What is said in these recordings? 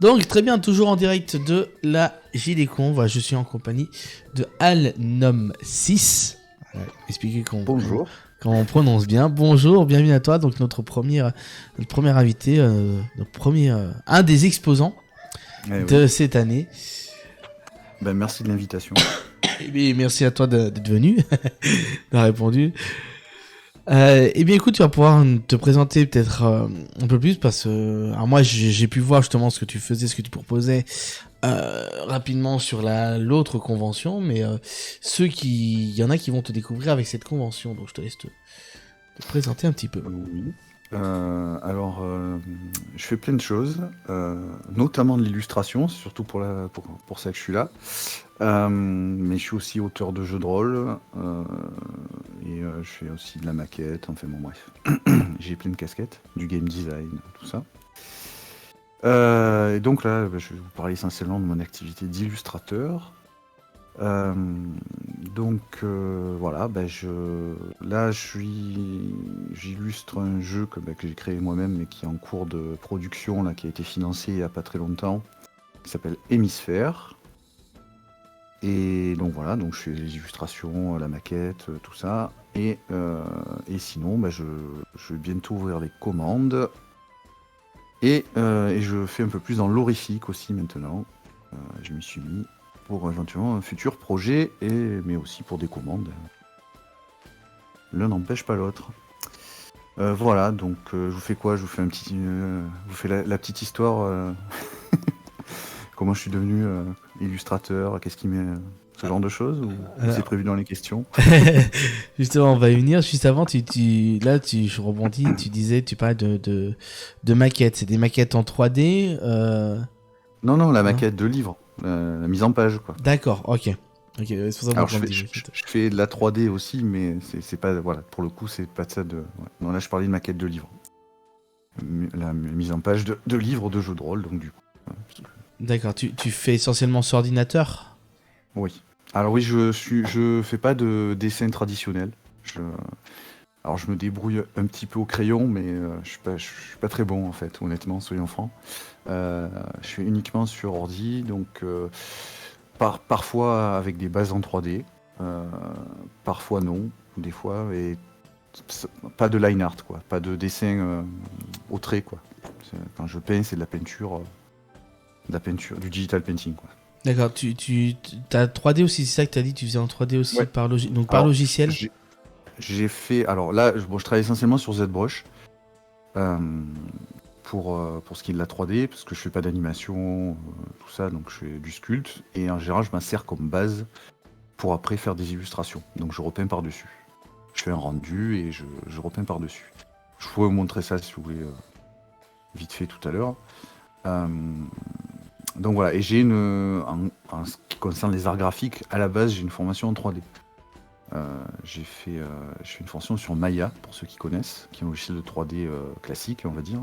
Donc, très bien, toujours en direct de la JDCon. Voilà, je suis en compagnie de Alnom6. Voilà, expliquer Bonjour. comment on prononce bien. Bonjour, bienvenue à toi. Donc, notre premier invité, un des exposants de Oui. cette année. Merci de l'invitation. Et bien, merci à toi d'être venu, d'avoir répondu. Eh bien écoute, tu vas pouvoir te présenter peut-être un peu plus parce que alors moi j'ai pu voir justement ce que tu faisais, ce que tu proposais rapidement sur l'autre convention, mais il y en a qui vont te découvrir avec cette convention, donc je te laisse te présenter un petit peu. Oui. Je fais plein de choses, notamment de l'illustration, surtout pour ça que je suis là. Mais je suis aussi auteur de jeux de rôle, je fais aussi de la maquette, enfin bon bref. J'ai plein de casquettes, du game design, tout ça. Et donc là, je vais vous parler essentiellement de mon activité d'illustrateur. Voilà, j'illustre un jeu que j'ai créé moi-même mais qui est en cours de production, là, qui a été financé il n'y a pas très longtemps, qui s'appelle Hémisphère. Et donc voilà, donc je fais les illustrations, la maquette, tout ça. Et sinon, je vais bientôt ouvrir les commandes. Et je fais un peu plus dans l'horrifique aussi maintenant. Je m'y suis mis pour éventuellement un futur projet, mais aussi pour des commandes. L'un n'empêche pas l'autre. Voilà, donc je vous fais quoi? Je vous fais vous fais la petite histoire. Comment je suis devenu illustrateur, qu'est-ce qui m'est... Ce genre de choses, ou c'est prévu dans les questions? Justement, on va y venir. Juste avant, je rebondis, tu parlais de maquettes. C'est des maquettes en 3D Non, la maquette de livre, la mise en page, quoi. D'accord, ok. C'est pour ça Alors qu'on me dit je maquette. fais de la 3D aussi, mais c'est pas... Voilà, pour le coup, c'est pas de ça de... Ouais. Non, là, je parlais de maquette de livre. La mise en page de livres de jeux de rôle, donc du coup. D'accord, tu fais essentiellement sur ordinateur? Oui. Alors oui, je fais pas de dessin traditionnel. Alors je me débrouille un petit peu au crayon, mais je suis pas très bon en fait, honnêtement, soyons francs. Je fais uniquement sur ordi, donc parfois avec des bases en 3D, parfois non, des fois, et pas de line art, quoi, pas de dessin au trait, quoi. Quand je peins, c'est de la peinture, du digital painting, quoi. D'accord, t'as 3D aussi, c'est ça que t'as dit, tu faisais en 3D aussi Ouais. par Alors, logiciel? j'ai fait... Alors là, je travaille essentiellement sur ZBrush pour ce qui est de la 3D, parce que je fais pas d'animation, tout ça, donc je fais du sculpte. Et en général, je m'en sers comme base pour après faire des illustrations. Donc je repeins par-dessus. Je fais un rendu et je repeins par-dessus. Je pourrais vous montrer ça si vous voulez, vite fait tout à l'heure. Donc voilà, et j'ai en ce qui concerne les arts graphiques, à la base, j'ai une formation en 3D. J'ai fait une formation sur Maya, pour ceux qui connaissent, qui est un logiciel de 3D classique, on va dire,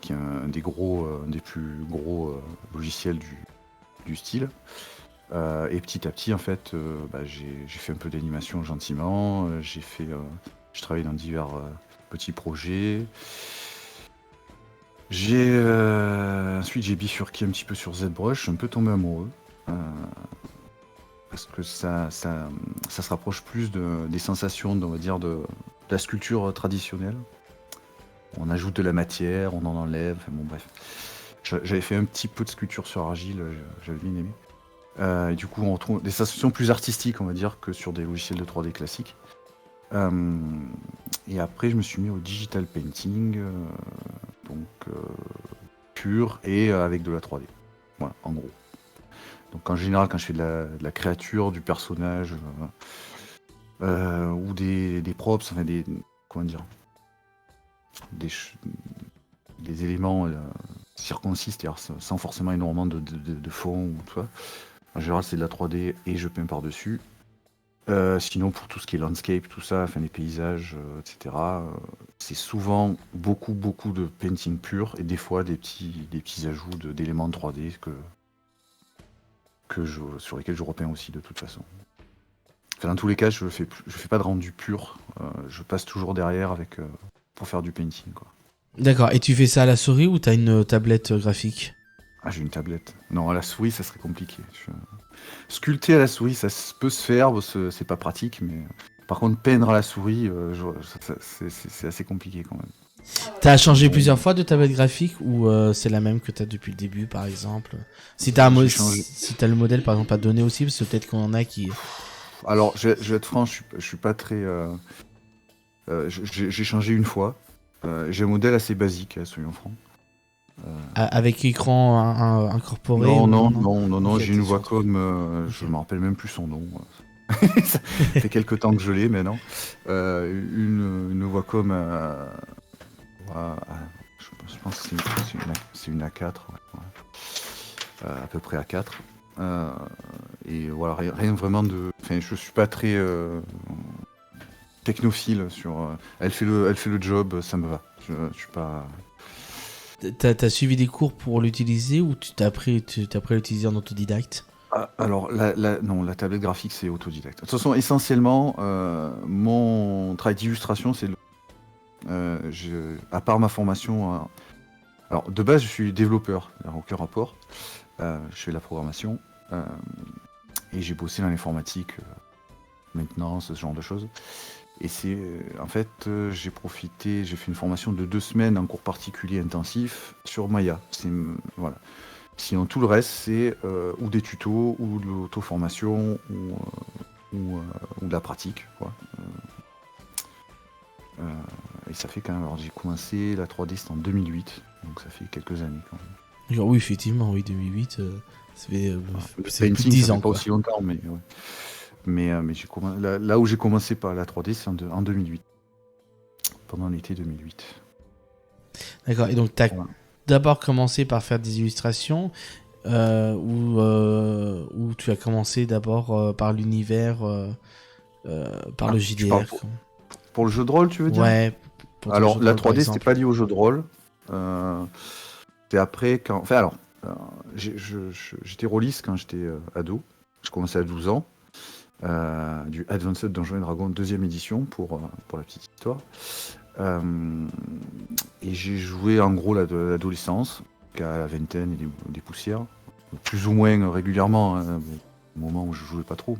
qui est un des plus gros logiciels du style. Et petit à petit, en fait, j'ai fait un peu d'animation gentiment, je travaille dans divers petits projets. Ensuite, j'ai bifurqué un petit peu sur ZBrush, je suis un peu tombé amoureux. Parce que ça se rapproche plus des sensations, on va dire, de la sculpture traditionnelle. On ajoute de la matière, on en enlève, enfin bon bref. J'avais fait un petit peu de sculpture sur argile, j'avais bien aimé. Et du coup, on retrouve des sensations plus artistiques, on va dire, que sur des logiciels de 3D classiques. Et après, je me suis mis au digital painting, pur et avec de la 3D. Voilà, en gros. Donc en général, quand je fais de la créature, du personnage, ou des props, enfin comment dire, des éléments circoncis, c'est-à-dire sans forcément énormément de fond ou tout ça. En général, c'est de la 3D et je peins par-dessus. Sinon, pour tout ce qui est landscape, tout ça, enfin les paysages, etc., c'est souvent beaucoup de painting pur et des fois des petits ajouts d'éléments de 3D sur lesquels je repeins aussi de toute façon. Enfin, dans tous les cas, je fais pas de rendu pur. Je passe toujours derrière pour faire du painting, quoi. D'accord. Et tu fais ça à la souris ou t'as une tablette graphique? Ah, j'ai une tablette. Non, à la souris, ça serait compliqué. Sculpter à la souris, peut se faire, c'est pas pratique, mais par contre, peindre à la souris, c'est assez compliqué quand même. T'as changé Bon, plusieurs fois de tablette graphique ou c'est la même que t'as depuis le début, par exemple? Si j'ai changé. si t'as le modèle, par exemple, à donner aussi, parce que peut-être qu'on en a qui... Alors, je vais être franc, je suis pas très. J'ai changé une fois. J'ai un modèle assez basique, soyons francs. Avec écran incorporé Non, ou non, non? non, non, non, Ok, j'ai une t'es sur... Wacom, je Ok. me rappelle même plus son nom. Ça fait quelques temps que je l'ai maintenant. Une Wacom je pense que c'est une A4, ouais, ouais. À peu près A4. Et voilà, rien vraiment de. Enfin, je suis pas très technophile sur. Elle fait le job, ça me va. Je suis pas. T'as suivi des cours pour l'utiliser ou tu t'as appris à l'utiliser en autodidacte? Ah, alors, non, la tablette graphique, c'est autodidacte. De toute façon, essentiellement, mon travail d'illustration, c'est à part ma formation. Alors, de base, je suis développeur, alors, aucun rapport. Je fais de la programmation. Et j'ai bossé dans l'informatique, maintenance, ce genre de choses. Et c'est en fait, j'ai fait une formation de 2 semaines en cours particulier intensif sur Maya. Voilà. Sinon, tout le reste, c'est ou des tutos, ou de l'auto-formation, ou de la pratique, quoi. Et ça fait quand même. Alors, j'ai commencé la 3D, c'était en 2008, donc ça fait quelques années quand même. Oui, effectivement, oui, 2008, Enfin, le ça fait plus de painting, ça 10 fait ans, pas quoi. aussi longtemps, mais ouais. Mais là où j'ai commencé par la 3D, c'est en 2008, pendant l'été 2008. D'accord, et donc t'as Voilà. d'abord commencé par faire des illustrations ou tu as commencé d'abord par l'univers, par le Tu parles JDR quoi. pour le jeu de rôle, tu veux dire? Ouais, pour ton jeu Alors, de la rôle par 3D, c'était exemple. pas lié au jeu de rôle. C'est après quand. Enfin, alors, j'étais rôliste quand j'étais ado. Je commençais à 12 ans. Du Advanced Dungeons and Dragons 2e édition pour la petite histoire. Et j'ai joué en gros l'adolescence, jusqu'à la vingtaine et des poussières. Plus ou moins régulièrement, hein, au moment où je jouais pas trop.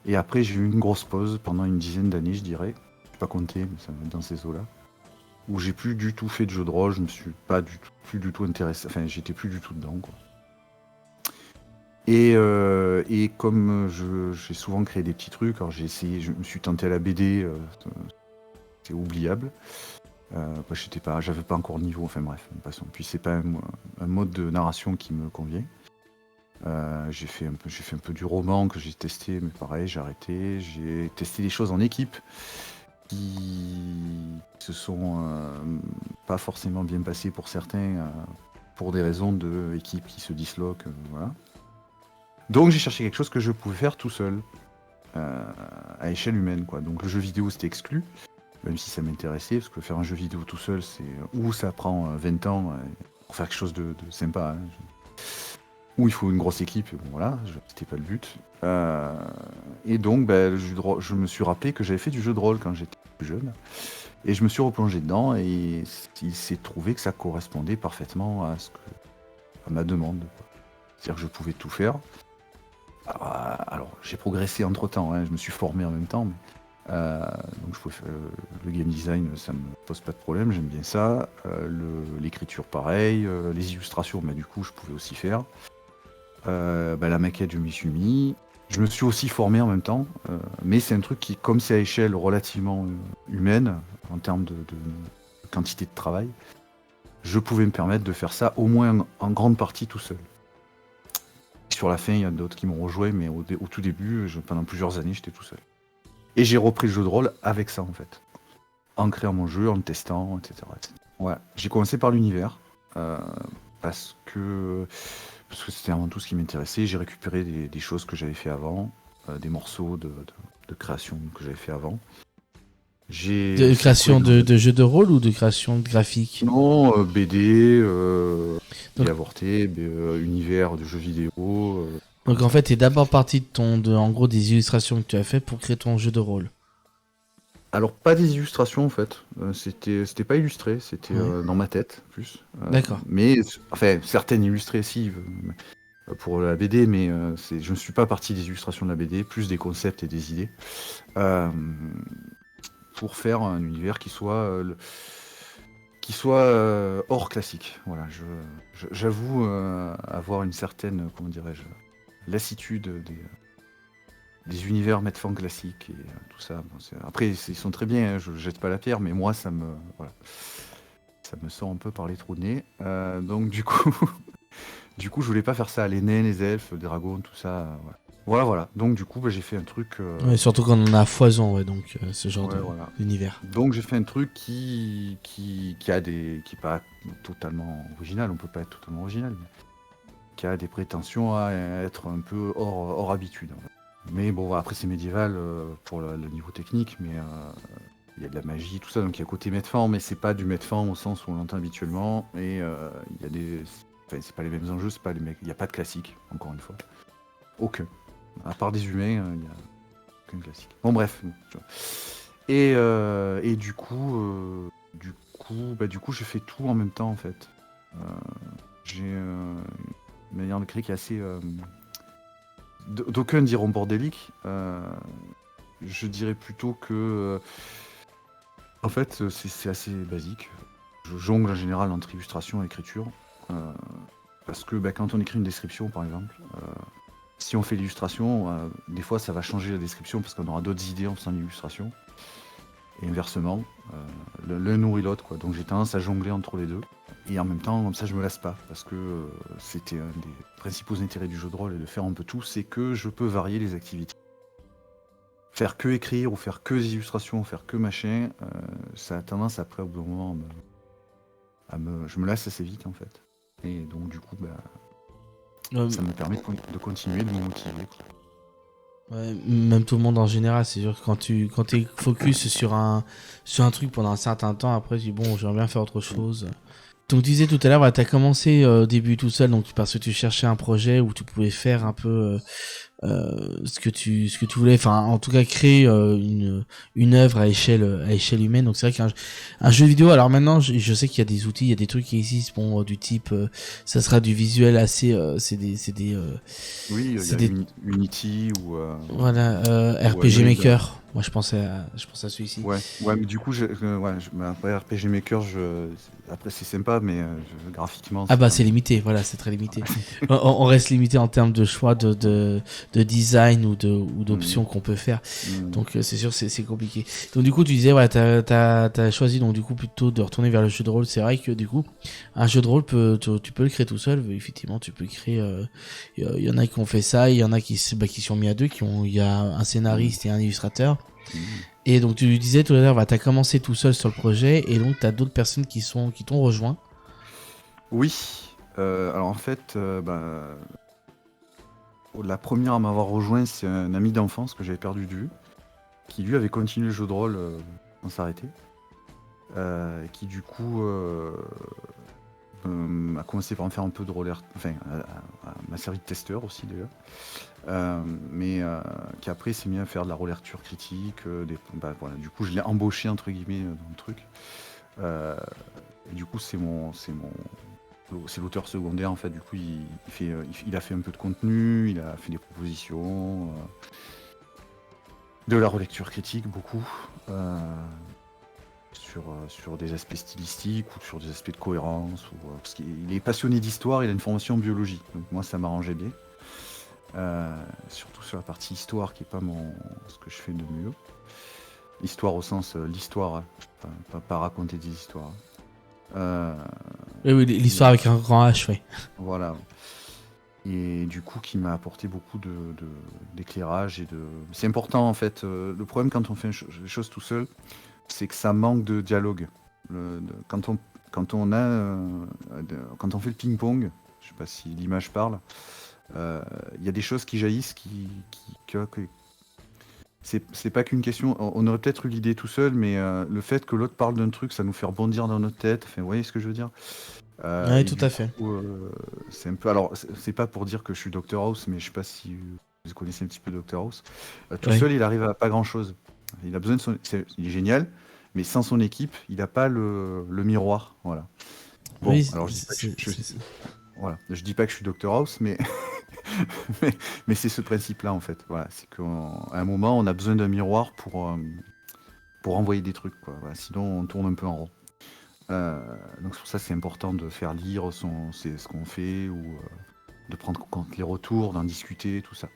Et après, j'ai eu une grosse pause pendant une dizaine d'années, je dirais. Je ne vais pas compter, mais ça va être dans ces eaux-là. Où j'ai plus du tout fait de jeu de rôle, je me suis pas plus du tout intéressé. Enfin, j'étais plus du tout dedans, quoi. Et comme j'ai souvent créé des petits trucs, alors j'ai essayé, je me suis tenté à la BD, c'est oubliable. J'avais pas encore le niveau, enfin bref, passons. Puis c'est pas un mode de narration qui me convient. J'ai fait un peu du roman que j'ai testé, mais pareil, j'ai arrêté. J'ai testé des choses en équipe qui se sont pas forcément bien passées pour certains, pour des raisons de équipe qui se disloquent, voilà. Donc j'ai cherché quelque chose que je pouvais faire tout seul, à échelle humaine, quoi. Donc le jeu vidéo c'était exclu, même si ça m'intéressait, parce que faire un jeu vidéo tout seul, c'est ou ça prend 20 ans pour faire quelque chose de sympa, hein. Ou il faut une grosse équipe, et bon voilà, c'était pas le but. Et donc je me suis rappelé que j'avais fait du jeu de rôle quand j'étais plus jeune, et je me suis replongé dedans, et il s'est trouvé que ça correspondait parfaitement à ma demande, quoi. C'est-à-dire que je pouvais tout faire. Alors, j'ai progressé entre temps, hein, je me suis formé en même temps. Donc, le game design, ça me pose pas de problème, j'aime bien ça. L'écriture, pareil. Les illustrations, du coup, je pouvais aussi faire. La maquette, je m'y suis mis. Je me suis aussi formé en même temps. Mais c'est un truc qui, comme c'est à échelle relativement humaine, en termes de quantité de travail, je pouvais me permettre de faire ça au moins en grande partie tout seul. Sur la fin, il y a d'autres qui m'ont rejoint, mais au tout début, pendant plusieurs années, j'étais tout seul. Et j'ai repris le jeu de rôle avec ça, en fait. En créant mon jeu, en le testant, etc. Ouais. J'ai commencé par l'univers, parce que c'était avant tout ce qui m'intéressait. J'ai récupéré des choses que j'avais fait avant, des morceaux de création que j'avais fait avant. J'ai De aussi création trouvé de jeux de rôle ou de création de graphique? non, BD, Donc, avorté, univers de jeux vidéo. Comme donc en ça. fait, t'es d'abord parti en gros des illustrations que tu as fait pour créer ton jeu de rôle. Alors, pas des illustrations en fait. C'était pas illustré, c'était Ouais. dans ma tête plus. D'accord. Mais, enfin, certaines illustrées, si, pour la BD, mais je ne suis pas parti des illustrations de la BD, plus des concepts et des idées. Euh, pour faire un univers qui soit hors classique. Voilà, j'avoue avoir une certaine, comment dirais-je, lassitude des univers mettre-fin classiques et tout ça. Bon, après, ils sont très bien, hein, je jette pas la pierre, mais moi, voilà, ça me sort un peu par les trous de nez. Donc, du coup, du coup, je voulais pas faire ça. Les nains, les elfes, les dragons, tout ça. Voilà. Voilà, voilà. Donc, du coup, bah, j'ai fait un truc. Ouais, surtout quand on a à foison, ouais, donc ce genre Ouais, voilà. d'univers. Donc j'ai fait un truc qui est pas totalement original, on peut pas être totalement original, mais qui a des prétentions à être un peu hors habitude. En fait. Mais bon, après c'est médiéval pour le niveau technique, mais il y a de la magie, tout ça, donc il y a côté Medfan, mais c'est pas du Medfan au sens où on l'entend habituellement, et il y a des... Enfin, c'est pas les mêmes enjeux, c'est pas les mecs... il n'y a pas de classique, encore une fois. Aucun. À part des humains, il n'y a aucun classique. Bon bref. Et du coup, je fais tout en même temps en fait. J'ai une manière d'écrire qui est assez. D'aucuns diront bordélique. Je dirais plutôt que. En fait, c'est assez basique. Je jongle en général entre illustration et écriture. Parce que quand on écrit une description, par exemple, si on fait l'illustration, des fois ça va changer la description parce qu'on aura d'autres idées en faisant l'illustration. Et inversement, l'un nourrit l'autre, quoi. Donc j'ai tendance à jongler entre les deux. Et en même temps, comme ça, je me lasse pas, parce que c'était un des principaux intérêts du jeu de rôle et de faire un peu tout, c'est que je peux varier les activités. Faire que écrire, ou faire que des illustrations, ou faire que machin, ça a tendance après, au bout d'un moment, je me lasse assez vite, en fait. Et donc, du coup, ça me permet de continuer, de me motiver. Ouais, même tout le monde en général, c'est sûr que quand t'es focus sur un truc pendant un certain temps, après tu dis bon, j'aimerais bien faire autre chose. Donc tu disais tout à l'heure, voilà, t'as commencé au début tout seul, donc parce que tu cherchais un projet où tu pouvais faire un peu ce que tu voulais, enfin en tout cas créer une œuvre à échelle humaine. Donc c'est vrai qu'un jeu vidéo, alors maintenant je sais qu'il y a des outils, il y a des trucs qui existent, bon du type ça sera du visuel assez, Oui, il y c'est a des Unity ou... voilà, ou RPG Unreal. Maker. Moi, je pensais à celui-ci. Ouais, ouais, mais du coup, après RPG Maker, après c'est sympa, mais graphiquement, Ah c'est bah pas c'est mon... limité, voilà, c'est très limité. On reste limité en termes de choix de design ou Hmm, d'options qu'on peut faire. hmm. Donc c'est sûr, c'est compliqué. Donc du coup, tu disais, voilà, t'as choisi donc du coup plutôt de retourner vers le jeu de rôle. C'est vrai que du coup, un jeu de rôle tu peux le créer tout seul. Effectivement, tu peux le créer. Il y en a qui ont fait ça, il y en a qui qui sont mis à deux, il y a un scénariste et un illustrateur. Hmm. Et donc tu disais tout à l'heure, bah, t'as commencé tout seul sur le projet et donc t'as d'autres personnes qui t'ont rejoint. Oui, alors en fait, la première à m'avoir rejoint, c'est un ami d'enfance que j'avais perdu de vue, qui lui avait continué le jeu de rôle sans s'arrêter, qui du coup a commencé par me faire un peu de roller, enfin, m'a servi de testeur aussi déjà. Mais qui après s'est mis à faire de la relecture critique. Voilà, du coup, je l'ai embauché entre guillemets dans le truc. Euh, et du coup, c'est l'auteur secondaire en fait. Du coup, il a fait un peu de contenu, il a fait des propositions, de la relecture critique beaucoup. Sur des aspects stylistiques ou sur des aspects de cohérence. Parce qu'il est passionné d'histoire, il a une formation en biologie. Donc moi, ça m'arrangeait bien. Surtout sur la partie histoire qui est pas ce que je fais de mieux. Histoire au sens l'histoire, hein. Pas raconter des histoires. Oui, oui, l'histoire avec un grand H, ouais. Voilà. Et du coup, qui m'a apporté beaucoup d'éclairage C'est important en fait. Le problème quand on fait les choses tout seul, c'est que ça manque de dialogue. Quand on fait le ping-pong, je sais pas si l'image parle, il y a des choses qui jaillissent que c'est pas qu'une question. On aurait peut-être eu l'idée tout seul, mais le fait que l'autre parle d'un truc, ça nous fait rebondir dans notre tête. Enfin, vous voyez ce que je veux dire? Ouais, Et tout du à fait. coup, c'est un peu. Alors, c'est pas pour dire que je suis Dr House, mais je sais pas si vous connaissez un petit peu Dr House. Tout Ouais. seul, il arrive à pas grand-chose. Il a besoin de il est génial, mais sans son équipe, il n'a pas le miroir. Voilà. Bon, Oui, alors voilà, je dis pas que je suis Dr House, mais mais, mais c'est ce principe-là en fait. Voilà, c'est qu'à un moment, on a besoin d'un miroir pour envoyer des trucs, quoi. Voilà, sinon, on tourne un peu en rond. Donc c'est pour ça que c'est important de faire lire ce qu'on fait ou de prendre en compte les retours, d'en discuter, tout ça.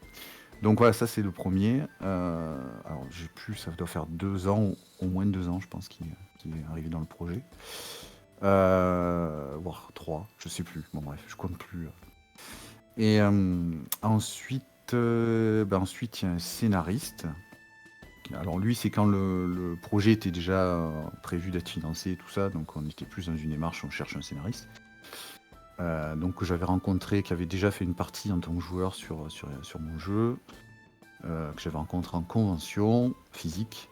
Donc voilà, ça c'est le premier. Alors j'ai plus, ça doit faire 2 ans, au moins 2 ans, je pense, qu'il est arrivé dans le projet. Voire 3, je sais plus. Bon bref, je compte plus. Et ensuite, ensuite il y a un scénariste. Alors lui, c'est quand le projet était déjà prévu d'être financé et tout ça, donc on était plus dans une démarche, on cherche un scénariste. Donc que j'avais rencontré, qui avait déjà fait une partie en tant que joueur sur mon jeu, que j'avais rencontré en convention physique,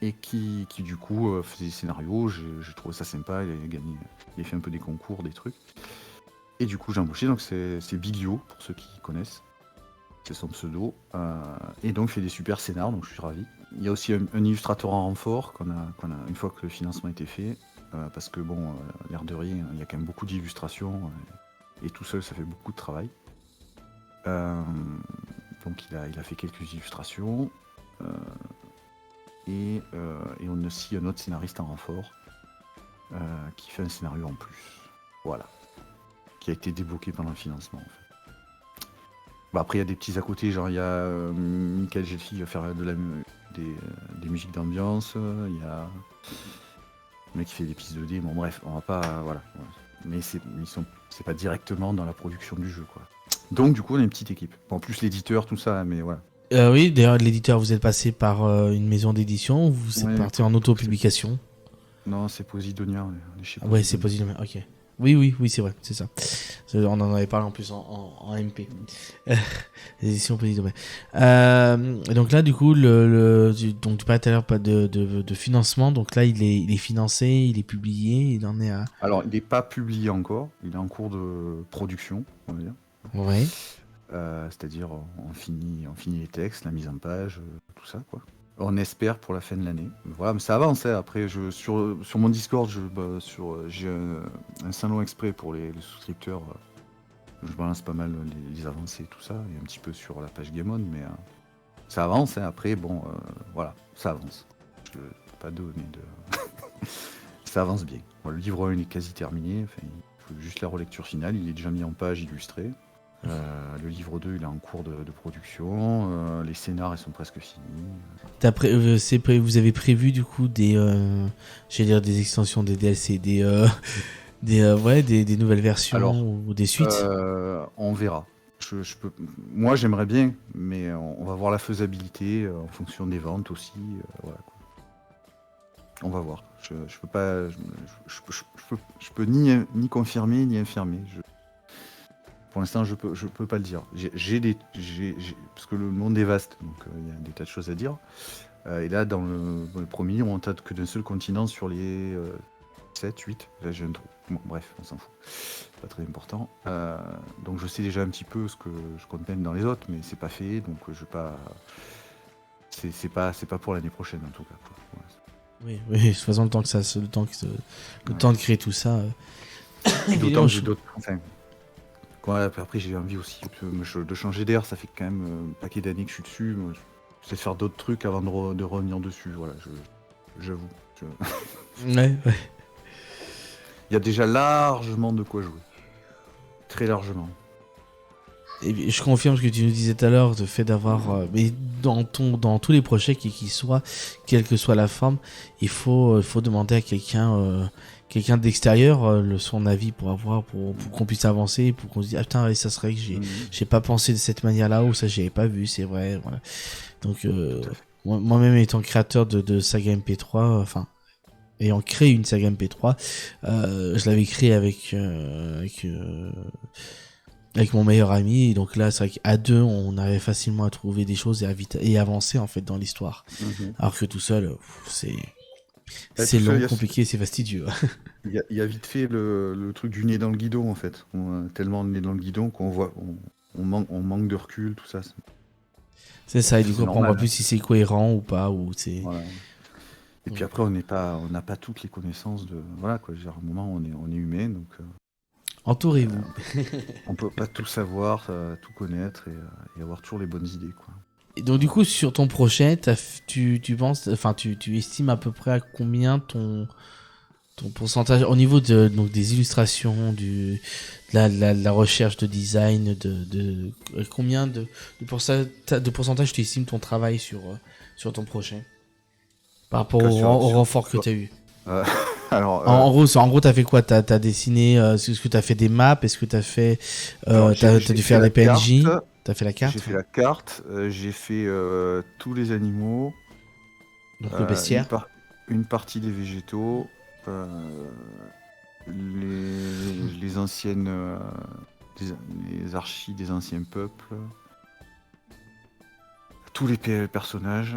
et qui du coup faisait des scénarios. J'ai trouvé ça sympa, il a gagné, il a fait un peu des concours, des trucs. Et du coup j'ai embauché, donc c'est Big Yo, pour ceux qui connaissent. C'est son pseudo. Et donc il fait des super scénars, donc je suis ravi. Il y a aussi un illustrateur en renfort qu'on a une fois que le financement a été fait. Parce que bon, l'air de rien, il y a quand même beaucoup d'illustrations. Et tout seul, ça fait beaucoup de travail. Donc il a fait quelques illustrations. Et on a aussi un autre scénariste en renfort qui fait un scénario en plus. Voilà. Qui a été débloqué pendant le financement en fait. Bah après il y a des petits à côté, genre il y a Michael Gelfi qui va faire des musiques d'ambiance, il y a le mec qui fait des pistes 2D, bon bref, on va pas. Voilà. Mais c'est pas directement dans la production du jeu quoi. Donc du coup on a une petite équipe. Bon, en plus l'éditeur, tout ça, mais voilà. Oui, d'ailleurs, l'éditeur, vous êtes passé par une maison d'édition ou vous êtes parti en autopublication? Non, c'est Posidonia, on est chez Ouais, c'est Posidonia, ok. Oui, c'est vrai, c'est ça. On en avait parlé en plus en MP. L'édition Posidonia. Donc là, du coup, donc tu parlais tout à l'heure pas de financement, donc là, il est financé, il est publié, il en est à... Alors, il n'est pas publié encore, il est en cours de production, on va dire. Ouais. C'est-à-dire, on finit les textes, la mise en page, tout ça, quoi. On espère pour la fin de l'année. Voilà, mais ça avance. Hein. Après, sur mon Discord, j'ai un salon exprès pour les souscripteurs. Je balance pas mal les avancées et tout ça, et un petit peu sur la page Game On, mais ça avance. Hein. Après, bon, voilà, ça avance. Je ne peux pas donner de... ça avance bien. Bon, le livre 1 il est quasi terminé. Enfin, il faut juste la relecture finale. Il est déjà mis en page illustrée. Le livre 2 il est en cours de production, les scénars ils sont presque finis. Vous avez prévu du coup j'allais dire des extensions, des DLC, des nouvelles versions. Alors, ou des suites. On verra. Moi j'aimerais bien, mais on va voir la faisabilité en fonction des ventes aussi. Voilà, quoi. On va voir. Je peux pas, je peux ni confirmer ni infirmer. Pour l'instant, je peux pas le dire. Parce que le monde est vaste, donc il y a des tas de choses à dire. Et là, dans le premier, on tâte que d'un seul continent sur les 7, 8. Là, j'ai un trou. Bon, bref, on s'en fout. C'est pas très important. Donc, je sais déjà un petit peu ce que je compte mettre dans les autres, mais c'est pas fait, donc je vais pas. C'est pas pour l'année prochaine en tout cas. Quoi. Oui, de toute façon, le temps de créer tout ça. D'autant que j'ai d'autres. Enfin, après, j'ai envie aussi de changer d'air. Ça fait quand même un paquet d'années que je suis dessus. J'essaie de faire d'autres trucs avant de revenir dessus. Voilà, j'avoue. Ouais. Il y a déjà largement de quoi jouer. Très largement. Et je confirme ce que tu nous disais tout à l'heure, le fait d'avoir, mais dans tous les projets qui soient, quelle que soit la forme, il faut demander à quelqu'un d'extérieur son avis pour qu'on puisse avancer, pour qu'on se dise ah putain ça serait que j'ai pas pensé de cette manière-là ou ça j'y avais pas vu, c'est vrai, voilà. Donc moi-même étant créateur de saga MP3, enfin ayant créé une saga MP3, je l'avais créé avec mon meilleur ami, et donc là c'est vrai qu'à deux on arrivait facilement à trouver des choses et avancer en fait dans l'histoire. Alors que tout seul c'est long, compliqué, c'est fastidieux. Il y a vite fait le truc du nez dans le guidon en fait. Tellement le nez dans le guidon qu'on voit on manque de recul, tout ça. C'est ça, et du C'est coup, après, on voit normal. plus si c'est cohérent ou pas, ou c'est... Voilà. Et puis Mm. après, on n'a pas toutes les connaissances de. Voilà quoi. Je veux dire, à un moment, on est humain, donc Entourez-vous. on peut pas tout savoir, tout connaître et avoir toujours les bonnes idées, quoi. Et donc, du coup, sur ton projet, tu penses, enfin, tu estimes à peu près à combien ton pourcentage au niveau donc, des illustrations, de la recherche de design, combien de pourcentage tu estimes ton travail sur ton projet par rapport Quoi, au renfort que tu as eu? euh, alors, En gros, t'as fait quoi? T'as dessiné, est-ce que t'as fait des maps? Est-ce que t'as fait, t'as j'ai dû fait faire la les carte. PNJ? T'as fait la J'ai carte, fait ouais. la carte. J'ai fait tous les animaux, Donc le une, bestiaire. une partie des végétaux, euh, les anciennes, des- les archis des anciens peuples, tous les personnages,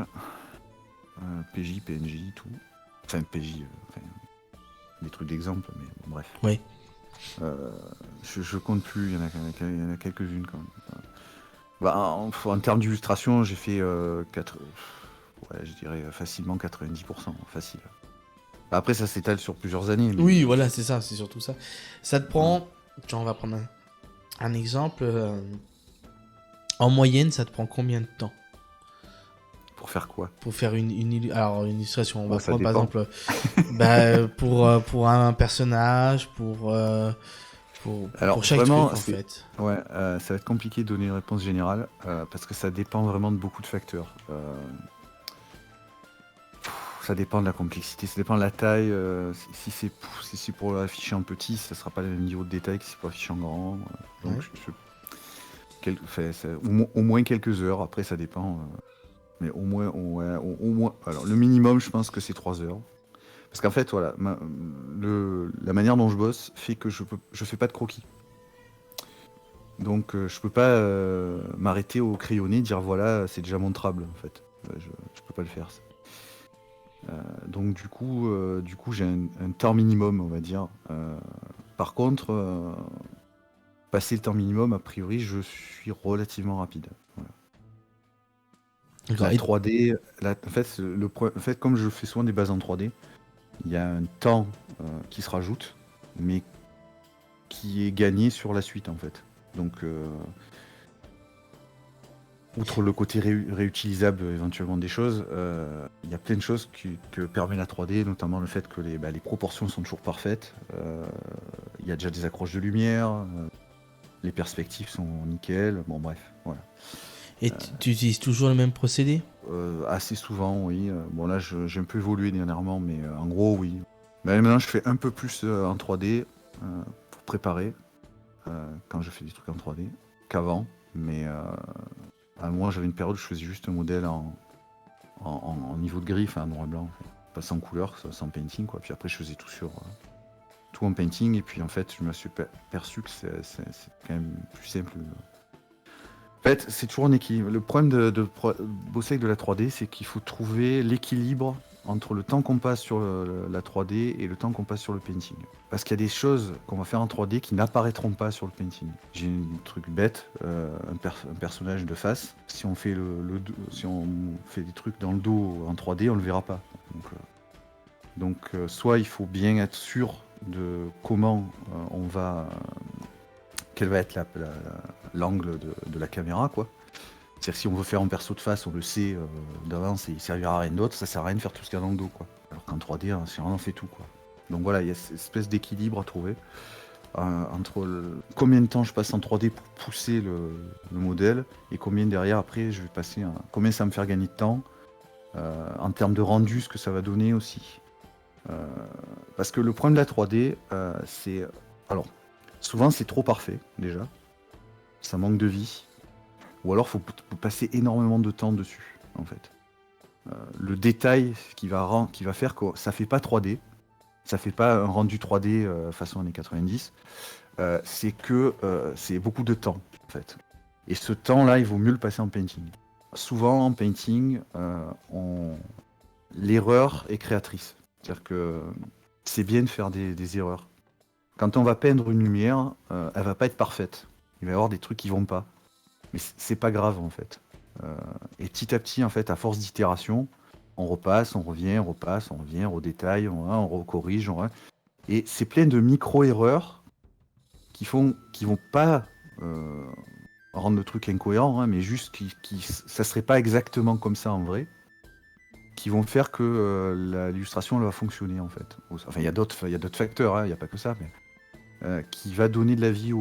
PJ, PNJ, tout. Enfin, PJ, enfin, des trucs d'exemple, mais bon, bref. Oui. Euh, je compte plus, il y en a quelques-unes quand même. Bah, en termes d'illustration, j'ai fait ouais, je dirais facilement 90%, facile. Bah, après, ça s'étale sur plusieurs années, mais Oui, voilà, c'est ça, c'est surtout ça. Ça te voilà. prend, genre, on va prendre un exemple. En moyenne, ça te prend combien de temps Pour faire quoi? pour faire alors, une illustration? On va Bon, ça prendre par dépend. exemple, pour un personnage, pour Alors chaque vraiment, truc en fait. ouais, ça va être compliqué de donner une réponse générale parce que ça dépend vraiment de beaucoup de facteurs. Ça dépend de la complexité, ça dépend de la taille. Si c'est pour afficher en petit, ça sera pas le même niveau de détail que si c'est pour afficher en grand. Donc, Ouais. enfin, au moins quelques heures. Après, ça dépend. Mais au moins, ouais, au moins. Alors, le minimum, je pense que c'est 3 heures. Parce qu'en fait, voilà, la manière dont je bosse fait que je fais pas de croquis. Donc, je peux pas m'arrêter au crayonné, dire voilà, c'est déjà montrable en fait. Je peux pas le faire. Ça. Donc du coup j'ai un temps minimum, on va dire. Par contre, passer le temps minimum, a priori, je suis relativement rapide. Voilà. D'accord. La 3D, en fait, en fait, comme je fais souvent des bases en 3D, il y a un temps qui se rajoute, mais qui est gagné sur la suite en fait. Donc, outre le côté réutilisable éventuellement des choses, il y a plein de choses que permet la 3D, notamment le fait que les proportions sont toujours parfaites. Il y a déjà des accroches de lumière, les perspectives sont nickel. Bon bref, voilà. Et tu utilises toujours le même procédé? Assez souvent, oui. Bon là, j'ai un peu évolué dernièrement, mais en gros, oui. Mais maintenant, je fais un peu plus en 3D pour préparer quand je fais des trucs en 3D qu'avant. Mais moi, j'avais une période où je faisais juste un modèle en niveau de griffe, en noir et blanc, en fait. Pas sans couleur, sans painting, quoi. Puis après, je faisais tout en painting, et puis en fait, je me suis perçu que c'est quand même plus simple. En fait, c'est toujours un équilibre. Le problème de bosser avec de la 3D, c'est qu'il faut trouver l'équilibre entre le temps qu'on passe sur la 3D et le temps qu'on passe sur le painting. Parce qu'il y a des choses qu'on va faire en 3D qui n'apparaîtront pas sur le painting. J'ai un truc bête, un personnage de face. Si on fait si on fait des trucs dans le dos en 3D, on le verra pas. Donc, soit il faut bien être sûr de comment quel va être l'angle de la caméra, quoi. C'est-à-dire que si on veut faire un perso de face, on le sait d'avance et il servira à rien d'autre, ça sert à rien de faire tout ce qu'il y a dans le dos, quoi. Alors qu'en 3D, c'est vraiment fait tout, quoi. Donc voilà, il y a cette espèce d'équilibre à trouver entre combien de temps je passe en 3D pour pousser le modèle et combien derrière après je vais passer combien ça va me faire gagner de temps en termes de rendu, ce que ça va donner aussi. Parce que le problème de la 3D, c'est alors souvent c'est trop parfait déjà, ça manque de vie. Ou alors, faut passer énormément de temps dessus, en fait. Le détail qui va faire que ça fait pas 3D, ça fait pas un rendu 3D façon années 90, c'est que c'est beaucoup de temps, en fait. Et ce temps-là, il vaut mieux le passer en painting. Souvent, en painting, l'erreur est créatrice. C'est-à-dire que c'est bien de faire des erreurs. Quand on va peindre une lumière, elle va pas être parfaite. Il va y avoir des trucs qui vont pas. Mais c'est pas grave en fait. Et petit à petit, en fait, à force d'itération, on repasse, on revient, on redétaille, on recorrige. Et c'est plein de micro-erreurs qui vont pas rendre le truc incohérent, hein, mais juste ça serait pas exactement comme ça en vrai, qui vont faire que l'illustration elle va fonctionner en fait. Enfin, il y a d'autres facteurs, hein, il n'y a pas que ça, mais qui va donner de la vie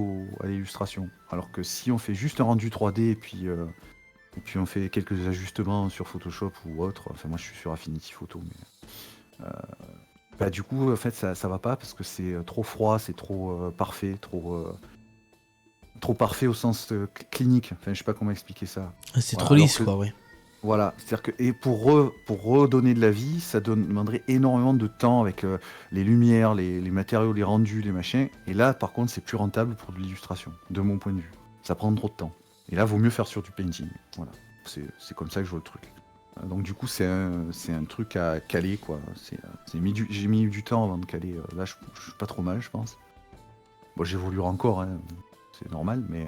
à l'illustration. Alors que si on fait juste un rendu 3D et puis on fait quelques ajustements sur Photoshop ou autre, enfin moi je suis sur Affinity Photo, mais bah, du coup en fait ça va pas parce que c'est trop froid, c'est trop parfait, trop parfait au sens clinique. Enfin je sais pas comment expliquer ça. C'est Voilà, trop alors lisse, que quoi, ouais. voilà, c'est-à-dire que et pour redonner de la vie, ça demanderait énormément de temps avec les lumières, les matériaux, les rendus, les machins. Et là, par contre, c'est plus rentable pour de l'illustration, de mon point de vue. Ça prend trop de temps. Et là, vaut mieux faire sur du painting. Voilà, c'est comme ça que je vois le truc. Donc du coup, c'est un truc à caler, quoi. J'ai mis du temps avant de caler. Là, je suis pas trop mal, je pense. Bon, j'évoluerai encore, hein, c'est normal, mais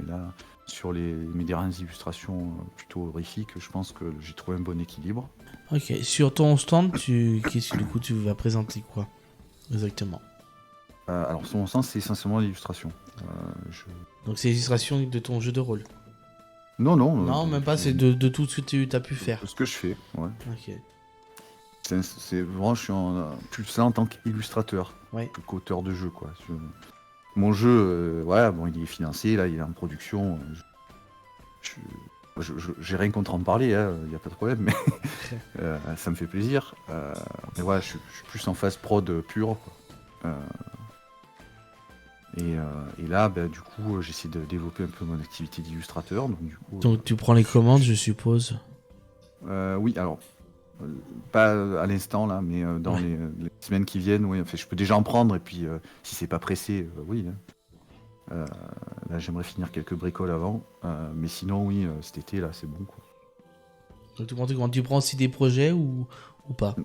là, sur mes dernières illustrations plutôt horrifiques, je pense que j'ai trouvé un bon équilibre. Ok, sur ton stand, qu'est-ce que du coup tu vas présenter quoi exactement? Alors, sur mon sens, c'est essentiellement l'illustration. Donc c'est l'illustration de ton jeu de rôle? Non, non, Non, même pas, c'est de tout ce que tu as pu faire. de ce que je fais, ouais. Ok, C'est vraiment, je suis plus là en tant qu'illustrateur ouais. que qu'auteur de jeu, quoi. Mon jeu, voilà, bon, il est financé, là, il est en production. J'ai rien contre en parler, il n'y a pas de problème, mais ça me fait plaisir. Mais voilà, je suis plus en phase prod pure, quoi. Et là, bah, du coup, j'essaie de développer un peu mon activité d'illustrateur. Donc, du coup, Donc tu prends les commandes, je suppose. oui, alors, pas à l'instant, là, mais dans Ouais. les semaines qui viennent, oui, enfin, je peux déjà en prendre, et puis si c'est pas pressé, oui, hein. Là, j'aimerais finir quelques bricoles avant, mais sinon, oui, cet été, là, c'est bon, quoi. Donc tu prends tes commandes. Tu prends aussi des projets ou pas?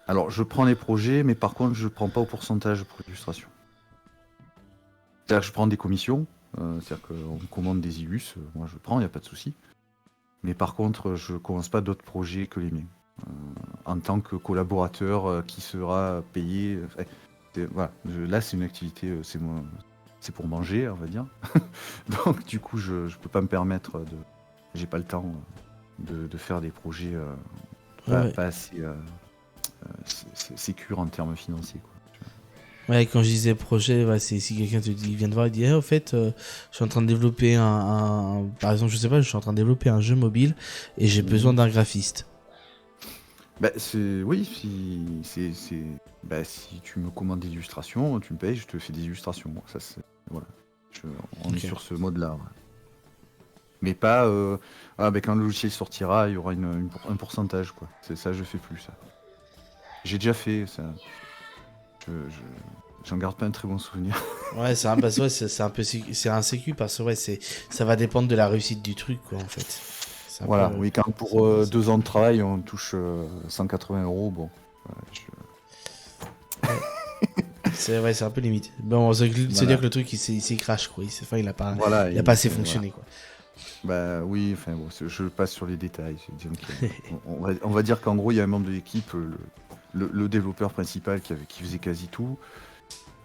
Alors, je prends les projets, mais par contre, je prends pas au pourcentage pour l'illustration. C'est-à-dire que je prends des commissions, c'est-à-dire qu'on me commande des illus, moi je prends, il n'y a pas de souci. Mais par contre, je commence pas d'autres projets que les miens. En tant que collaborateur qui sera payé. Voilà, là, c'est une activité, c'est pour manger, on va dire. Donc, du coup, je peux pas me permettre de. J'ai pas le temps de faire des projets Ouais. pas assez sécures en termes financiers, quoi. Ouais, quand je disais projet, ouais, c'est si quelqu'un te dit, vient te voir et dit, eh, au fait, je suis en train de développer par exemple, je sais pas, je suis en train de développer un jeu mobile et j'ai besoin d'un graphiste. Bah, oui, bah, si tu me commandes des illustrations, tu me payes, je te fais des illustrations. Ça, voilà. On est Ok. sur ce mode-là, ouais. Mais pas, bah, quand le logiciel sortira, il y aura un pourcentage, quoi. C'est ça, je fais plus ça. J'ai déjà fait ça. J'en garde pas un très bon souvenir. Ouais, c'est un, parce que ouais, c'est un peu c'est un sécu parce que ouais, ça va dépendre de la réussite du truc quoi en fait. C'est un Voilà, peu oui, quand c'est un pour peu ça. 2 ans de travail, on touche 180 euros, bon. Ouais. C'est ouais, c'est un peu limite. Bon, c'est dire Voilà, que le truc il s'est crash quoi, enfin, voilà, il a pas assez voilà. fonctionné quoi. Bah oui, enfin bon, je passe sur les détails. Disons on va dire qu'en gros, il y a un membre de l'équipe, le développeur principal qui faisait quasi tout,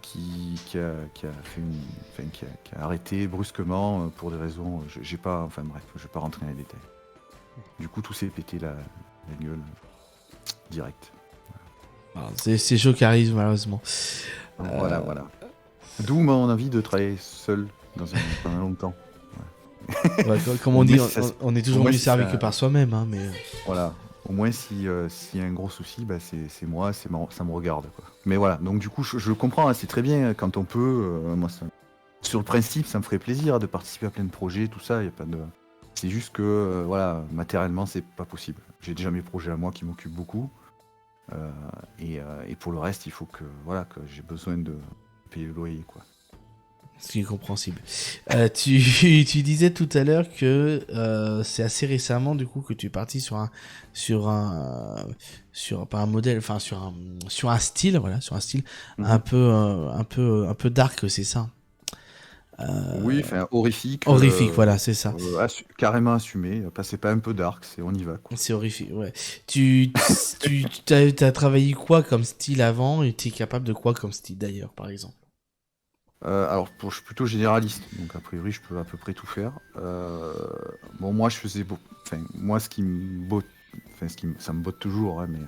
qui a fait qui a arrêté brusquement pour des raisons. J'ai pas, enfin bref, je vais pas rentrer dans les détails. Du coup, tout s'est pété la gueule direct. Voilà, c'est chaud qui arrive malheureusement. Voilà, voilà. D'où mon envie de travailler seul pendant longtemps. Ouais, comme Au on moins dit, si ça, on est au toujours moins mieux si servi que ça, par soi-même hein, mais voilà. Au moins, s'il y a un gros souci, bah, c'est moi, ça me regarde, quoi. Mais voilà, donc du coup, je comprends, hein, c'est très bien quand on peut. Moi, sur le principe, ça me ferait plaisir de participer à plein de projets, tout ça. Y a pas de. C'est juste que, voilà, matériellement, c'est pas possible. J'ai déjà mes projets à moi qui m'occupent beaucoup. Et pour le reste, il faut voilà, que j'ai besoin de payer le loyer, quoi. ce qui est compréhensible. Tu disais tout à l'heure que c'est assez récemment du coup que tu es parti sur pas un modèle, enfin sur un style, voilà, sur un style Mhm. un peu dark, c'est ça. Oui, enfin, horrifique. Horrifique, voilà, c'est ça. Carrément assumé. C'est pas un peu dark, c'est on y va, quoi. C'est horrifique, ouais. T'as travaillé quoi comme style avant et t'es capable de quoi comme style d'ailleurs, par exemple? Alors, je suis plutôt généraliste, donc a priori, je peux à peu près tout faire. Bon, moi, je faisais enfin, moi, ce qui me botte, enfin, ça me botte toujours, hein, mais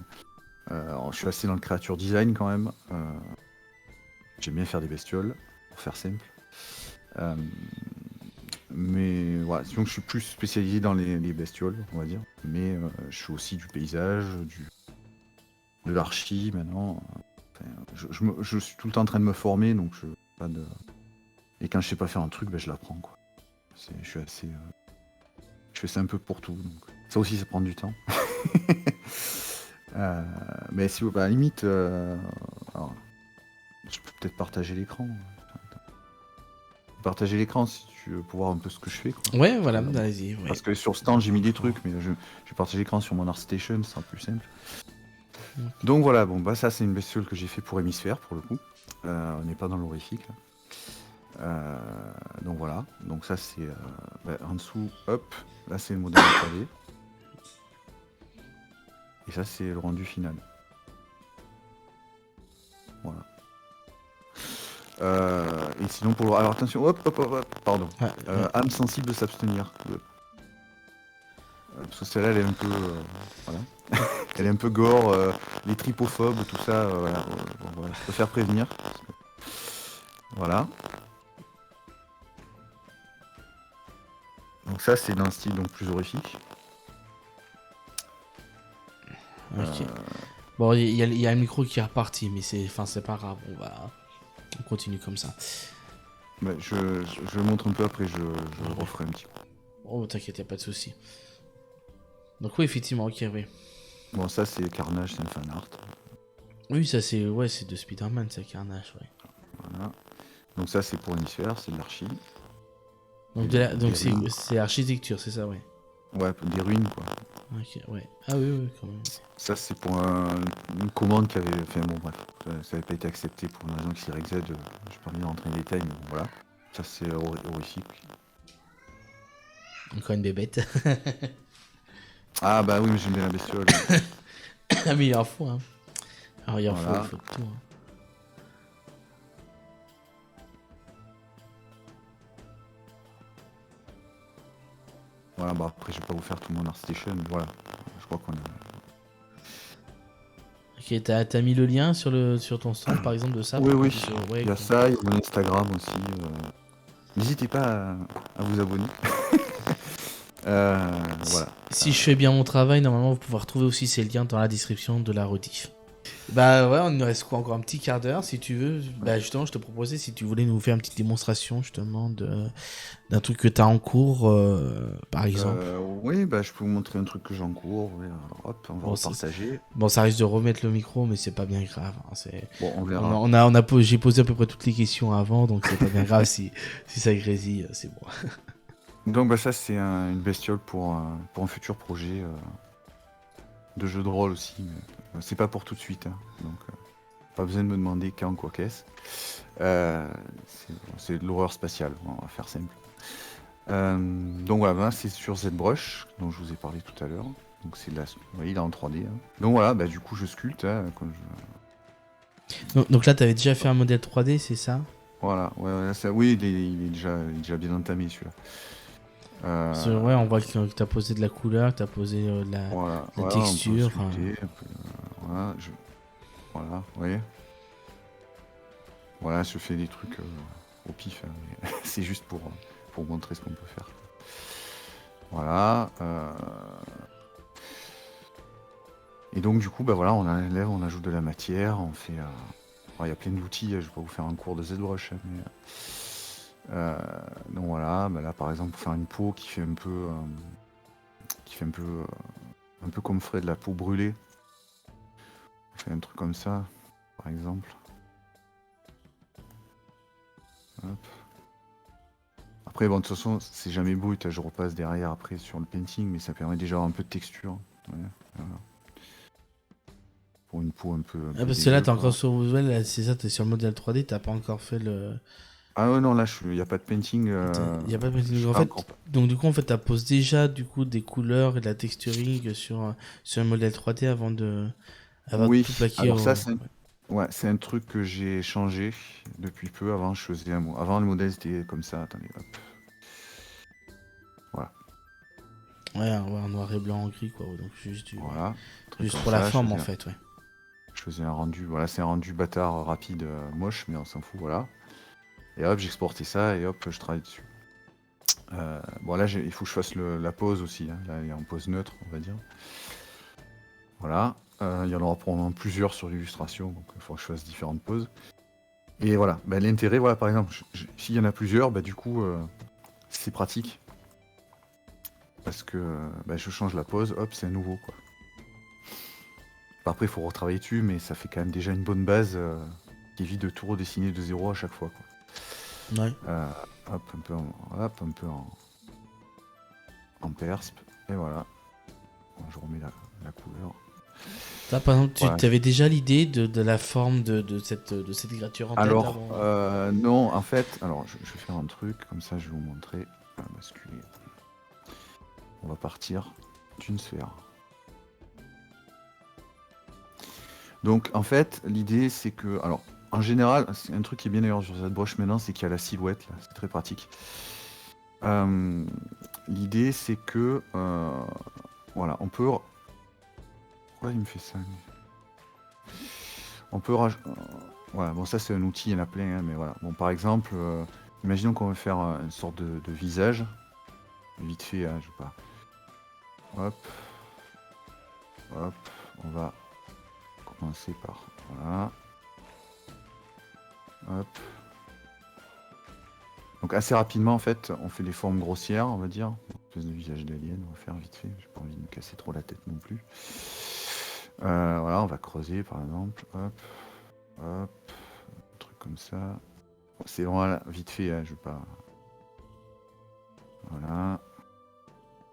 alors, je suis assez dans le creature design quand même. J'aime bien faire des bestioles, pour faire simple. Euh, mais voilà, sinon, je suis plus spécialisé dans les bestioles, on va dire. Mais je fais aussi du paysage, de l'archi maintenant. Enfin, je suis tout le temps en train de me former, donc je pas de. Et quand je sais pas faire un truc, ben, je l'apprends, quoi. Je suis assez. Je fais ça un peu pour tout. Donc. Ça aussi, ça prend du temps. Mais si, bah, à la limite, alors, je peux peut-être partager l'écran. Partager l'écran si tu veux pour voir un peu ce que je fais, quoi. Ouais, voilà, allez-y. Ouais. Parce que sur stand, j'ai mis des trucs, mais je vais partager l'écran sur mon ArtStation, ce sera plus simple. Donc voilà, bon, bah ça, c'est une bestiole que j'ai fait pour Hémisphère, pour le coup. On n'est pas dans l'horrifique, là. Donc voilà, donc ça c'est en dessous, hop, là c'est le modèle 3D. Et ça c'est le rendu final. Voilà. Et sinon pour le... Alors attention, hop, pardon. Âme sensible de s'abstenir. Parce que celle-là elle est un peu... voilà. Elle est un peu gore, les trypophobes, tout ça, voilà, voilà. Je préfère prévenir. Voilà. Donc ça c'est d'un style donc plus horrifique. Ok. Bon, il y a le micro qui est reparti, mais c'est pas grave, on continue comme ça. Bah, je le montre un peu après, je le referai un petit coup. Oh, t'inquiète, y a pas de souci. Donc oui, effectivement, ok, oui. Bon, ça c'est Carnage, c'est un fan art. Oui, ça c'est c'est de Spider-Man, c'est Carnage, ouais. Voilà. Donc ça c'est pour Hémisphère, c'est de l'archi. Donc c'est architecture, c'est ça, ouais. Ouais, des ruines quoi. Ok, ouais. Ah oui, quand même. Ça c'est pour une commande qui avait... Enfin bon bref, ça n'avait pas été accepté pour une raison XYZ, je vais pas venir rentrer dans les détails, mais bon, voilà. Ça c'est horrifique. Encore une bébête. Ah bah oui, mais j'aime bien la bestiole. Ah mais il en faut, hein. Alors il en Voilà. faut tout, hein. Voilà, bah après je vais pas vous faire tout mon ArtStation, mais voilà. Je crois qu'on a... Ok, t'as mis le lien sur ton stand, par exemple, de ça? Oui, oui. Ouais, Il y a ça, il y a mon Instagram aussi. N'hésitez pas à vous abonner. Voilà. Si je fais bien mon travail, normalement, vous pouvez retrouver aussi ces liens dans la description de la rediff. Bah ouais, on nous reste quoi, encore un petit quart d'heure, si tu veux. Bah justement, je te proposais, si tu voulais nous faire une petite démonstration, justement, d'un truc que t'as en cours, par exemple. Oui, bah je peux vous montrer un truc que j'ai en cours. Ouais, hop, on va partager. Bon, ça risque de remettre le micro, mais c'est pas bien grave. Hein, bon, on verra. J'ai posé à peu près toutes les questions avant, donc c'est pas bien grave si ça grésille, c'est bon. Donc bah ça c'est une bestiole pour un futur projet de jeu de rôle aussi. Mais, c'est pas pour tout de suite, hein, donc pas besoin de me demander quand quoi qu'est-ce. C'est de l'horreur spatiale, on va faire simple. Donc voilà, ben, c'est sur ZBrush dont je vous ai parlé tout à l'heure. Donc c'est là, vous voyez, il est en 3D. Hein. Donc voilà, bah, du coup je sculpte. Hein, donc là, t'avais déjà fait un modèle 3D, c'est ça? Voilà, ouais, ça, oui, il est déjà bien entamé celui-là. Ouais, on voit que t'as posé de la couleur, que t'as posé de la texture. Voilà, voilà, vous voyez. Voilà, je fais des trucs au pif, hein, mais c'est juste pour montrer ce qu'on peut faire. Voilà. Et donc du coup, bah voilà, on enlève, on ajoute de la matière, on fait... il y a plein d'outils, je vais pas vous faire un cours de ZBrush, hein, mais... donc voilà, bah là par exemple pour faire une peau qui fait un peu... un peu comme ferait de la peau brûlée. On fait un truc comme ça, par exemple. Hop. Après, bon, de toute façon, c'est jamais brut, je repasse derrière après sur le painting, mais ça permet déjà d'avoir un peu de texture. Ouais, voilà. Pour une peau un peu parce que là, t'es encore sur Visual, c'est ça, t'es sur le modèle 3D, t'as pas encore fait le Ah ouais, non, là, il n'y a pas de painting. Il y a pas de Je painting. sais En pas fait, encore. donc du coup, en fait, t'apposes déjà du coup des couleurs et de la texturing sur un modèle 3D avant de Oui, tout plaquer alors ça, au. Ouais. ouais, c'est un truc que j'ai changé depuis peu. Avant, je faisais avant, le modèle, c'était comme ça. Attendez, hop. Voilà, Ouais, en noir et blanc, en gris, quoi. Donc voilà. Un truc juste comme pour la ça. forme, en fait, ouais. Je faisais un rendu. Voilà, c'est un rendu bâtard, rapide, moche, mais on s'en fout, voilà. Et hop, j'exportais ça et hop, je travaille dessus. Bon, là, il faut que je fasse la pose aussi, hein. Là, il est en pose neutre, on va dire. Voilà. Il y en aura probablement plusieurs sur l'illustration, donc il faut que je fasse différentes poses. Et voilà, bah, l'intérêt, voilà, par exemple, s'il y en a plusieurs, bah, du coup, c'est pratique. Parce que bah, je change la pose, hop, c'est à nouveau, quoi. Après, il faut retravailler dessus, mais ça fait quand même déjà une bonne base qui évite de tout redessiner de zéro à chaque fois, quoi. Ouais. Euh, hop, un peu en persp, et voilà. Bon, je remets la couleur. Ça, par exemple, Voilà. tu avais déjà l'idée de la forme de cette écriture en tête Alors, avant. non, en fait, alors je vais faire un truc, comme ça je vais vous montrer. On va basculer. On va partir d'une sphère. Donc, en fait, l'idée c'est que, alors, en général, c'est un truc qui est bien d'ailleurs sur cette broche maintenant, c'est qu'il y a la silhouette, là, c'est très pratique. Euh, L'idée c'est que, voilà, on peut. Pourquoi il me fait ça lui. On peut rajouter. Voilà, bon, ça c'est un outil, il y en a plein, hein, mais voilà. Bon, par exemple, imaginons qu'on veut faire une sorte de visage. Vite fait, hein, je sais pas. Hop, hop, on va commencer par. Voilà. Hop. Donc assez rapidement, en fait, on fait des formes grossières, on va dire. Une espèce de visage d'alien, on va faire vite fait. J'ai pas envie de me casser trop la tête non plus. Voilà, on va creuser par exemple. Hop, hop, un truc comme ça. Bon, c'est loin, vite fait, hein, je vais pas. Voilà.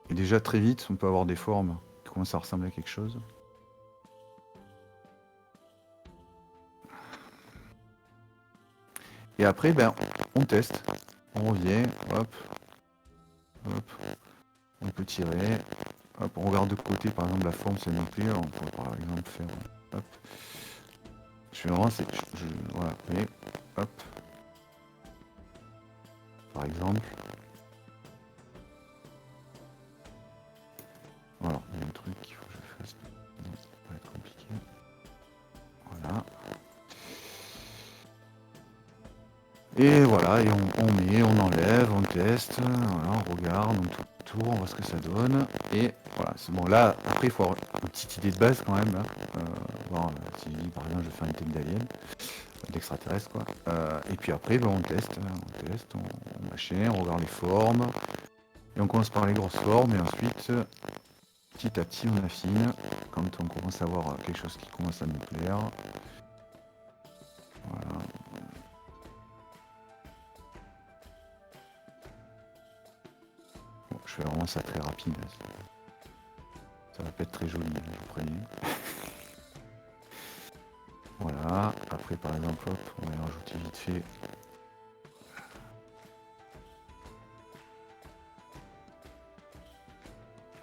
Et déjà très vite, on peut avoir des formes qui commencent à ressembler à quelque chose. Et après, ben, on teste. On revient, hop, hop, on peut tirer. Hop, on regarde de côté, par exemple, la forme, ça nous plaît. On peut par exemple faire. Hop. Je fais vraiment, voilà, et hop. Par exemple. Voilà, il y a un truc qu'il faut que je fasse. Non, ça va être compliqué. Voilà. Et voilà, et on met, on enlève, on teste, voilà, on regarde, on tourne autour, on voit ce que ça donne. Et voilà, c'est bon. Là, après, il faut avoir une petite idée de base quand même. Là. Voir si, par exemple, je fais une tête d'alien, d'extraterrestre, quoi. Et puis après, ben, on machin, on regarde les formes. Et on commence par les grosses formes, et ensuite, petit à petit, on affine. Quand on commence à voir quelque chose qui commence à nous plaire. Voilà. Bon, je fais vraiment ça très rapide. Ça va pas être très joli, je vous préviens. Voilà. Après, par exemple, hop, on va y rajouter vite fait.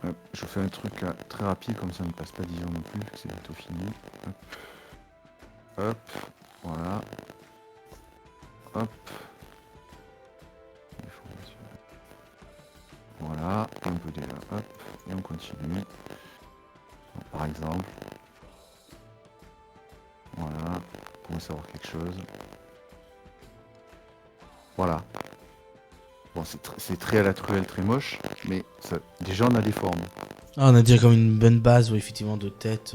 Hop, je fais un truc là, très rapide, comme ça ne passe pas 10 ans non plus, c'est bientôt fini. Hop. Hop. Voilà. Hop. Voilà. Un peu déjà. Hop. Et on continue. Bon, par exemple. Voilà. On commence à voir quelque chose. Voilà. Bon, c'est très à la truelle, très moche, mais ça, déjà on a des formes. Ah, on a déjà comme une bonne base, ouais, effectivement, de tête.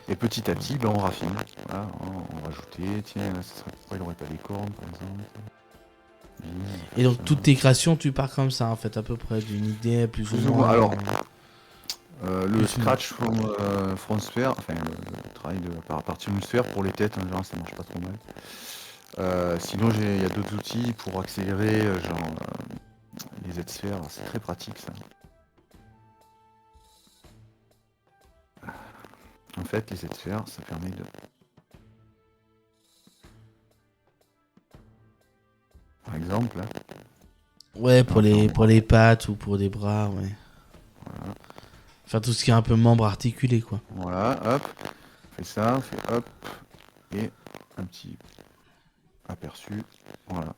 Et petit à petit, ben, on raffine. Voilà, on va rajouter. Tiens, là, ça serait pourquoi il n'aurait pas les cornes, par exemple. Et donc, Ça. toute tes créations, tu pars comme ça, en fait, à peu près, d'une idée plus ou Plus ou moins. moins. Alors, le Plus ou moins. scratch from sphere, enfin le travail à partir d'une sphère pour les têtes, en général, ça marche pas trop mal. Sinon, il y a d'autres outils pour accélérer, genre les Z-sphères, c'est très pratique ça. En fait, les Z-sphères, ça permet de. exemple. Là. Ouais, pour les pattes ou pour des bras, ouais. Voilà. Enfin, tout ce qui est un peu membre articulé, quoi. Voilà, hop, on fait ça, on fait hop, et un petit aperçu, voilà.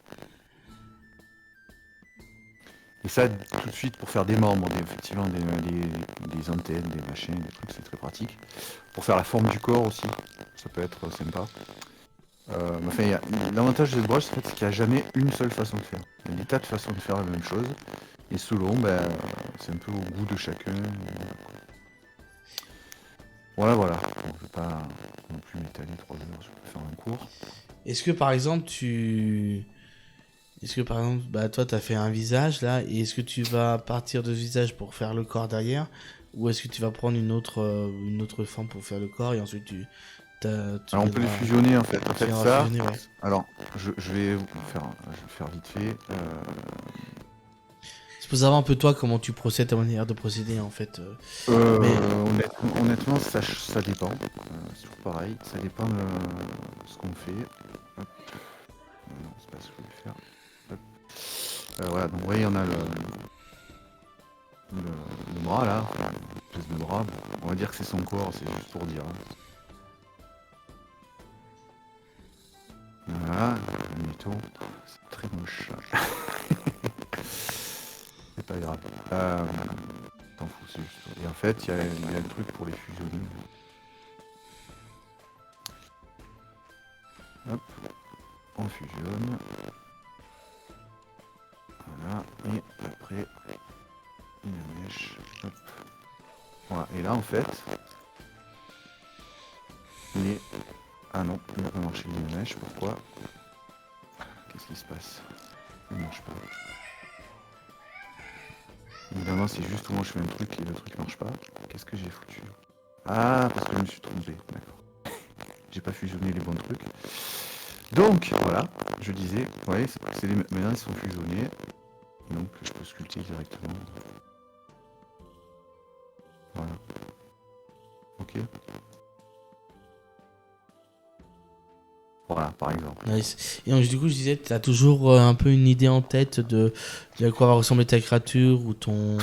Et ça, tout de suite, pour faire des membres, effectivement, des antennes, des machins, des trucs, c'est très pratique. Pour faire la forme du corps aussi, ça peut être sympa. Enfin, l'avantage de cette broche, c'est qu'il n'y a jamais une seule façon de faire. Il y a des tas de façons de faire la même chose. Et selon, c'est un peu au goût de chacun. Voilà, voilà. Bon, je ne vais pas non plus m'étaler 3 heures, je peux faire un cours. Est-ce que par exemple, bah, toi, t'as fait un visage là, et est-ce que tu vas partir de ce visage pour faire le corps derrière, ou est-ce que tu vas prendre une autre forme pour faire le corps et ensuite tu Alors on peut les fusionner en fait. En fait ça. Fusionner, ouais. Alors je vais faire vite fait. C'est pour savoir un peu toi comment tu procèdes, ta manière de procéder en fait. Honnêtement, ça dépend. C'est toujours pareil. Ça dépend de ce qu'on fait. Hop. Non, c'est pas ce que je voulais faire. Hop. Voilà, donc vous voyez, on a le bras là, enfin, une espèce de bras. On va dire que c'est son corps, c'est juste pour dire. Hein. Voilà, admettons. C'est très moche. C'est pas grave. T'en fous, c'est juste. Et en fait, il y a le truc pour les fusionner. Hop, on fusionne. Voilà, et après, une mèche. Hop. Voilà, et là en fait, ah non, il va pas marcher une mèche, pourquoi? Qu'est-ce qui se passe? Il ne marche pas. Évidemment, c'est juste où moi je fais un truc et le truc marche pas. Qu'est-ce que j'ai foutu? Ah, parce que je me suis trompé, d'accord. J'ai pas fusionné les bons trucs. Donc, voilà, je disais, vous voyez, maintenant ils sont fusionnés. Donc, je peux sculpter directement. Voilà. Ok. Voilà, par exemple. Nice. Et donc, du coup, je disais, tu as toujours un peu une idée en tête de à quoi va ressembler ta créature ou ton.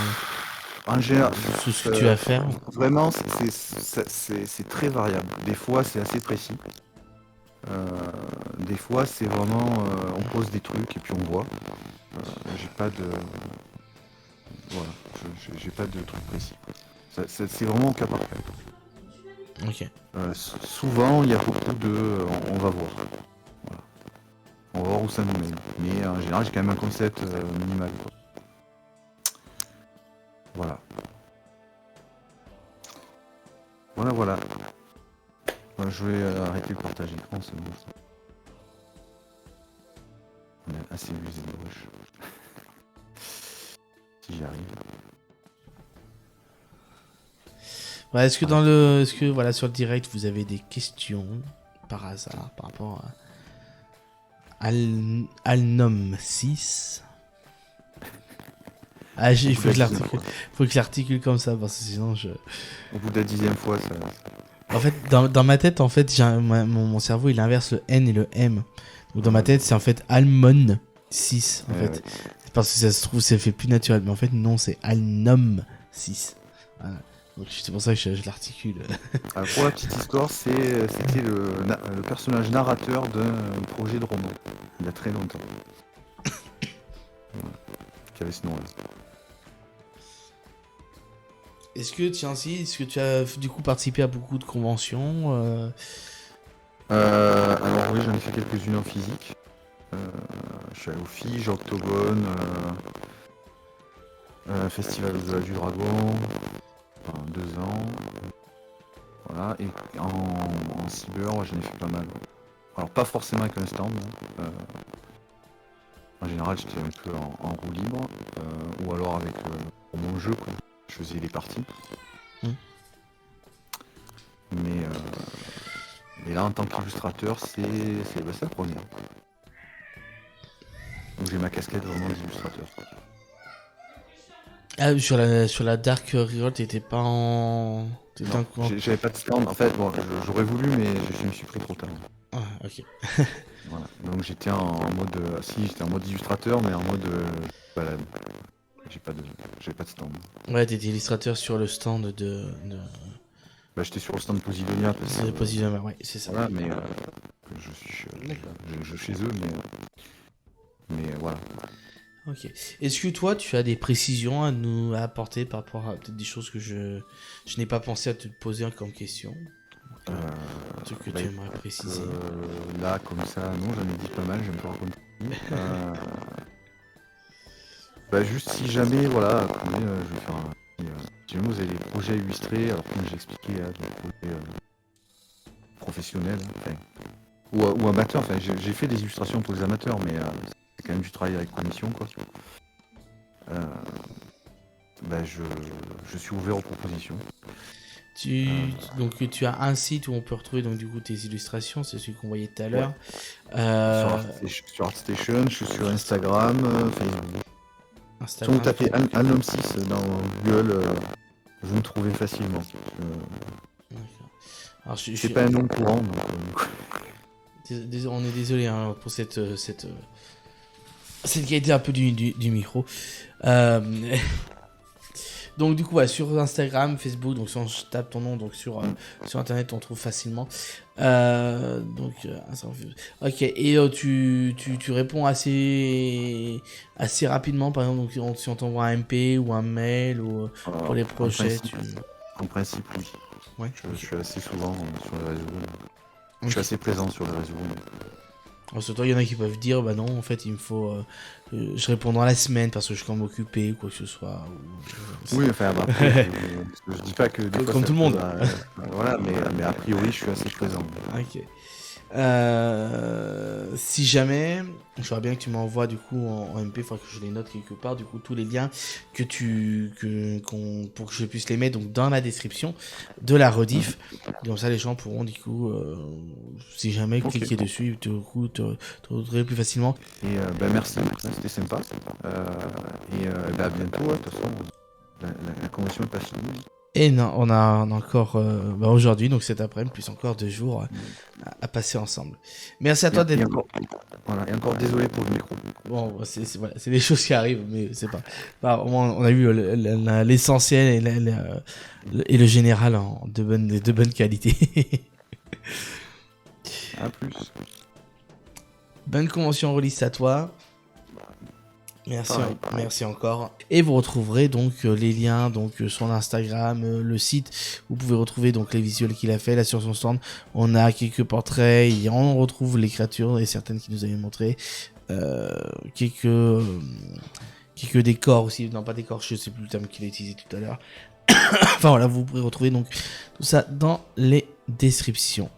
En général, Ce que tu vas faire. Vraiment, c'est très variable. Des fois, c'est assez précis. Des fois, c'est vraiment. On pose des trucs et puis on voit. J'ai pas de. Voilà, j'ai pas de truc précis. C'est vraiment au cas par cas. Ok. Souvent, il y a beaucoup de. On va voir. Voilà. On va voir où ça nous mène. Mais en général, j'ai quand même un concept minimal. Quoi. Voilà. Voilà. Je vais arrêter le partage écran, c'est bon. On a assez usé de gauche. Si j'y arrive. Ouais, est-ce que voilà, sur le direct, vous avez des questions par hasard par rapport à Alnom 6? Ah, il faut que je l'articule comme ça, parce que sinon je. Au bout de la 10e fois, ça. En fait, dans ma tête, en fait, mon cerveau il inverse le N et le M. Donc dans ma tête, c'est en fait Almon 6 en fait. C'est parce que ça se trouve, ça fait plus naturel. Mais en fait, non, c'est Alnom 6. Voilà. Donc c'est pour ça que je l'articule. Alors, pour la petite histoire, c'était le personnage narrateur d'un projet de roman. Il y a très longtemps. Voilà. Qui avait ce nom-là. Est-ce que tu as du coup participé à beaucoup de conventions Alors oui, j'en ai fait quelques-unes en physique. Je suis allé au FIGE, Octogone, Festival du Dragon, pendant 2 ans. Voilà, et en cyber, ouais, j'en ai fait pas mal. Alors pas forcément avec un stand. Hein. En général, j'étais un peu en roue libre, ou alors avec pour mon jeu, quoi. Je faisais les parties. Mais là, en tant qu'illustrateur, c'est la première. Donc j'ai ma casquette vraiment d'illustrateur. Ah, sur la Dark Revolt, t'étais pas en. Non, j'avais pas de stand. En fait, bon, j'aurais voulu, mais je me suis pris trop tard. Ah, ok. Voilà. Donc j'étais en mode, j'étais en mode illustrateur, mais en mode, voilà, j'avais pas de stand. Ouais, t'étais illustrateur sur le stand Bah, j'étais sur le stand Posidonia parce de que, Posidoma, ouais, c'est ça. voilà, mais je suis chez eux, mais voilà. Ok. Est-ce que toi, tu as des précisions à nous apporter par rapport à peut-être des choses que je n'ai pas pensé à te poser comme question? Un truc que Bah, tu aimerais préciser. là, comme ça, non, j'en ai dit pas mal, j'aime pas raconter. Bah, juste si jamais, voilà, après, je vais faire si jamais vous avez des projets illustrés, alors comme j'ai expliqué, des projets professionnels, enfin, ou amateurs, enfin, j'ai fait des illustrations pour les amateurs, mais c'est quand même du travail avec commission, quoi. Bah, je suis ouvert aux propositions. Donc tu as un site où on peut retrouver donc du coup tes illustrations, c'est celui qu'on voyait tout à Ouais. l'heure. Sur ArtStation, je suis sur Instagram, Facebook. Si Instagram. on tapait Alnom 6 dans Google, vous me trouvez facilement. D'accord. Alors, C'est pas un nom courant, donc, on est désolé hein, pour cette qualité un peu du micro. Donc du coup, ouais, sur Instagram, Facebook, donc si on tape ton nom, donc sur Internet, on trouve facilement. Ok, et tu réponds assez rapidement, par exemple, donc, si on t'envoie un MP ou un mail ou pour les projets. En principe, oui. Ouais. Je suis assez souvent sur les réseaux. Je Ok. suis assez présent sur les réseaux. Surtout, il y en a qui peuvent dire, bah non, en fait, il me faut. Je réponds dans la semaine parce que je suis comme occupé ou quoi que ce soit. Oui, enfin, bah, après, je dis pas que des fois, Comme tout le monde. Voilà, mais a priori, je suis assez présent. Ok. Si jamais, j'aimerais bien que tu m'envoies du coup en MP, il faudrait que je les note quelque part, du coup tous les liens pour que je puisse les mettre donc dans la description de la rediff. Comme ça les gens pourront du coup, si jamais cliquer dessus, te retrouver plus facilement. Et merci, c'était sympa. Et à bientôt, de toute façon, la convention est pas finie. Et non, on a encore aujourd'hui, donc cet après-midi, plus encore 2 jours à passer ensemble. Merci à toi d'être. Et encore désolé pour le micro. Bon, c'est des choses qui arrivent, mais c'est pas. Au moins, on a vu l'essentiel et le général de bonne qualité. À plus. Bonne convention release à toi. Merci encore. Et vous retrouverez donc les liens donc sur Instagram, le site. Vous pouvez retrouver donc les visuels qu'il a fait là sur son stand. On a quelques portraits, on retrouve les créatures et certaines qu'il nous avait montré. Quelques décors aussi, non pas décors, je sais plus le terme qu'il a utilisé tout à l'heure. Enfin voilà, vous pourrez retrouver donc tout ça dans les descriptions.